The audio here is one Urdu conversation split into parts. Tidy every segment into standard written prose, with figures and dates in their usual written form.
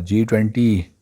G20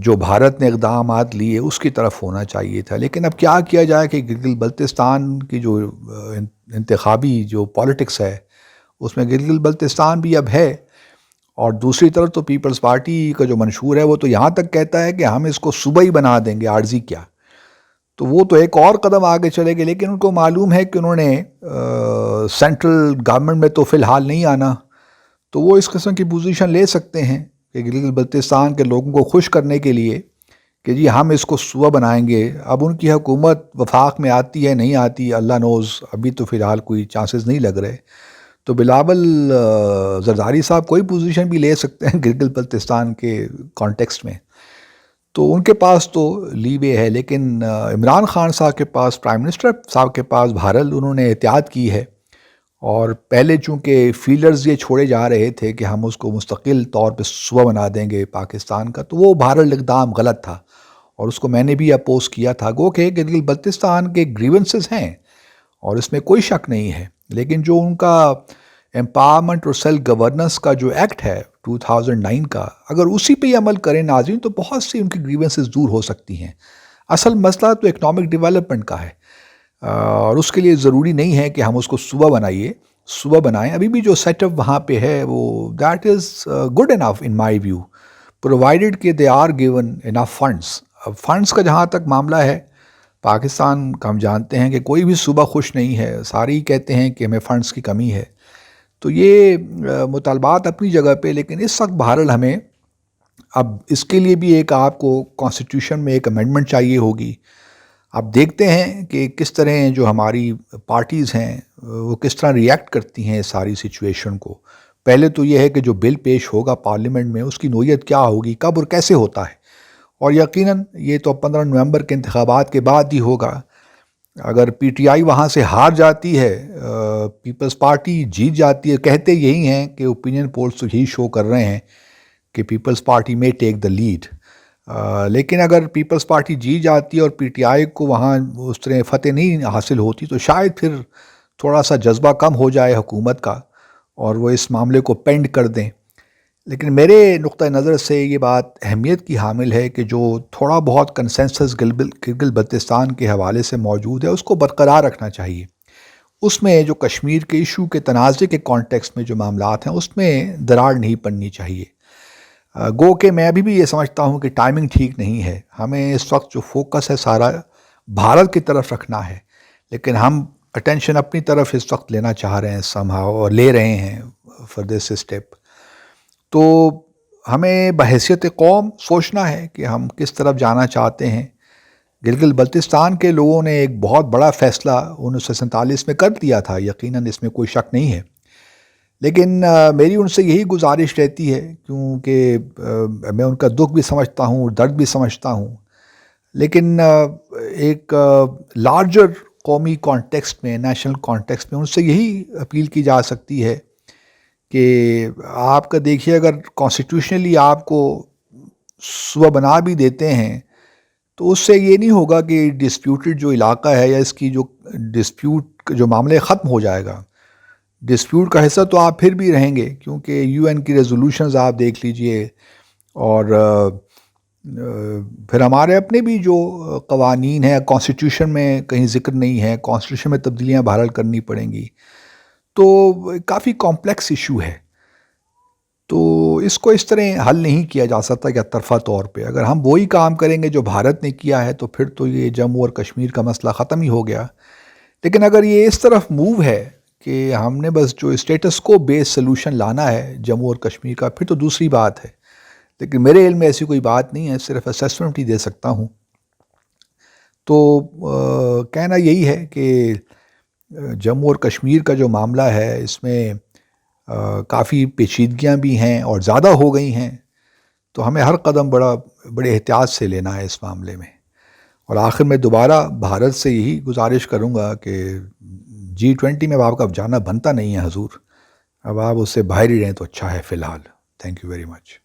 جو بھارت نے اقدامات لیے اس کی طرف ہونا چاہیے تھا. لیکن اب کیا کیا جائے کہ گلگت بلتستان کی جو انتخابی جو پالیٹکس ہے اس میں گلگت بلتستان بھی اب ہے، اور دوسری طرف تو پیپلز پارٹی کا جو منشور ہے وہ تو یہاں تک کہتا ہے کہ ہم اس کو صوبائی بنا دیں گے، عارضی کیا. تو وہ تو ایک اور قدم آگے چلے گئے، لیکن ان کو معلوم ہے کہ انہوں نے سینٹرل گورنمنٹ میں تو فی الحال نہیں آنا، تو وہ اس قسم کی پوزیشن لے سکتے ہیں کہ گلگت بلتستان کے لوگوں کو خوش کرنے کے لیے کہ جی ہم اس کو صوبہ بنائیں گے. اب ان کی حکومت وفاق میں آتی ہے نہیں آتی، اللہ نوز، ابھی تو فی الحال کوئی چانسز نہیں لگ رہے. تو بلاول زرداری صاحب کوئی پوزیشن بھی لے سکتے ہیں گلگت بلتستان کے کانٹیکسٹ میں، تو ان کے پاس تو لیوے ہے. لیکن عمران خان صاحب کے پاس، پرائم منسٹر صاحب کے پاس بہرحال انہوں نے احتیاط کی ہے، اور پہلے چونکہ فیلرز یہ چھوڑے جا رہے تھے کہ ہم اس کو مستقل طور پہ صوبہ بنا دیں گے پاکستان کا، تو وہ بہرحال اقدام غلط تھا، اور اس کو میں نے بھی اپوز کیا تھا. گو کہ گلگت بلتستان کے گریونسز ہیں اور اس میں کوئی شک نہیں ہے، لیکن جو ان کا امپاورمنٹ اور سیلف گورننس کا جو ایکٹ ہے 2009 کا، اگر اسی پہ ہی عمل کریں ناظرین تو بہت سی ان کی گریونسز دور ہو سکتی ہیں. اصل مسئلہ تو اکنامک ڈیولپمنٹ کا ہے، اور اس کے لیے ضروری نہیں ہے کہ ہم اس کو صوبہ بنائیں. ابھی بھی جو سیٹ اپ وہاں پہ ہے وہ that is good enough in my view, provided کہ they are given enough funds. اب فنڈس کا جہاں تک معاملہ ہے، پاکستان کا ہم جانتے ہیں کہ کوئی بھی صوبہ خوش نہیں ہے، سارے ہی کہتے ہیں کہ ہمیں فنڈس کی کمی ہے. تو یہ مطالبات اپنی جگہ پہ، لیکن اس وقت بہرحال ہمیں اب اس کے لیے بھی ایک آپ کو کانسٹیٹیوشن میں ایک امینڈمنٹ چاہیے ہوگی. اب دیکھتے ہیں کہ کس طرح جو ہماری پارٹیز ہیں وہ کس طرح ریئیکٹ کرتی ہیں اس ساری سچویشن کو. پہلے تو یہ ہے کہ جو بل پیش ہوگا پارلیمنٹ میں اس کی نوعیت کیا ہوگی، کب اور کیسے ہوتا ہے، اور یقیناً یہ تو 15 نومبر کے انتخابات کے بعد ہی ہوگا. اگر پی ٹی آئی وہاں سے ہار جاتی ہے، پیپلز پارٹی جیت جاتی ہے، کہتے یہی ہیں کہ اوپینین پولز تو یہی شو کر رہے ہیں کہ پیپلز پارٹی میں ٹیک دا لیڈ. لیکن اگر پیپلز پارٹی جیت جاتی ہے اور پی ٹی آئی کو وہاں اس طرح فتح نہیں حاصل ہوتی تو شاید پھر تھوڑا سا جذبہ کم ہو جائے حکومت کا اور وہ اس معاملے کو پینڈ کر دیں. لیکن میرے نقطہ نظر سے یہ بات اہمیت کی حامل ہے کہ جو تھوڑا بہت کنسنسس گلگت بلتستان کے حوالے سے موجود ہے اس کو برقرار رکھنا چاہیے. اس میں جو کشمیر کے ایشو کے تنازع کے کانٹیکسٹ میں جو معاملات ہیں اس میں دراڑ نہیں پڑنی چاہیے. گو کہ میں ابھی بھی یہ سمجھتا ہوں کہ ٹائمنگ ٹھیک نہیں ہے، ہمیں اس وقت جو فوکس ہے سارا بھارت کی طرف رکھنا ہے، لیکن ہم اٹینشن اپنی طرف اس وقت لینا چاہ رہے ہیں سمہاؤ، اور لے رہے ہیں فار دس اسٹیپ. تو ہمیں بحیثیت قوم سوچنا ہے کہ ہم کس طرف جانا چاہتے ہیں. گلگت بلتستان کے لوگوں نے ایک بہت بڑا فیصلہ 1947 میں کر دیا تھا، یقیناً اس میں کوئی شک نہیں ہے، لیکن میری ان سے یہی گزارش رہتی ہے، کیونکہ میں ان کا دکھ بھی سمجھتا ہوں، درد بھی سمجھتا ہوں، لیکن ایک لارجر قومی کانٹیکسٹ میں، نیشنل کانٹیکسٹ میں ان سے یہی اپیل کی جا سکتی ہے کہ آپ کا دیکھیے اگر کانسٹیٹیوشنلی آپ کو صوبہ بنا بھی دیتے ہیں تو اس سے یہ نہیں ہوگا کہ ڈسپیوٹڈ جو علاقہ ہے یا اس کی جو ڈسپیوٹ جو معاملے ختم ہو جائے گا. ڈسپیوٹ کا حصہ تو آپ پھر بھی رہیں گے، کیونکہ یو این کی ریزولوشنز آپ دیکھ لیجئے، اور پھر ہمارے اپنے بھی جو قوانین ہیں کانسٹیٹیوشن میں کہیں ذکر نہیں ہے، کانسٹیٹیوشن میں تبدیلیاں بہرحال کرنی پڑیں گی. تو کافی کمپلیکس ایشو ہے، تو اس کو اس طرح حل نہیں کیا جا سکتا کہ طرفہ طور پہ. اگر ہم وہی کام کریں گے جو بھارت نے کیا ہے تو پھر تو یہ جموں اور کشمیر کا مسئلہ ختم ہی ہو گیا. لیکن اگر یہ اس طرف موو ہے کہ ہم نے بس جو اسٹیٹس کو بیس سلوشن لانا ہے جموں اور کشمیر کا، پھر تو دوسری بات ہے، لیکن میرے علم میں ایسی کوئی بات نہیں ہے، صرف اسیسمنٹ ہی دے سکتا ہوں. تو کہنا یہی ہے کہ جموں اور کشمیر کا جو معاملہ ہے اس میں کافی پیچیدگیاں بھی ہیں اور زیادہ ہو گئی ہیں، تو ہمیں ہر قدم بڑے احتیاط سے لینا ہے اس معاملے میں. اور آخر میں دوبارہ بھارت سے یہی گزارش کروں گا کہ G20 میں اب آپ کا جانا بنتا نہیں ہے حضور، اب آپ اس سے باہر ہی رہیں تو اچھا ہے فی الحال. Thank you very much.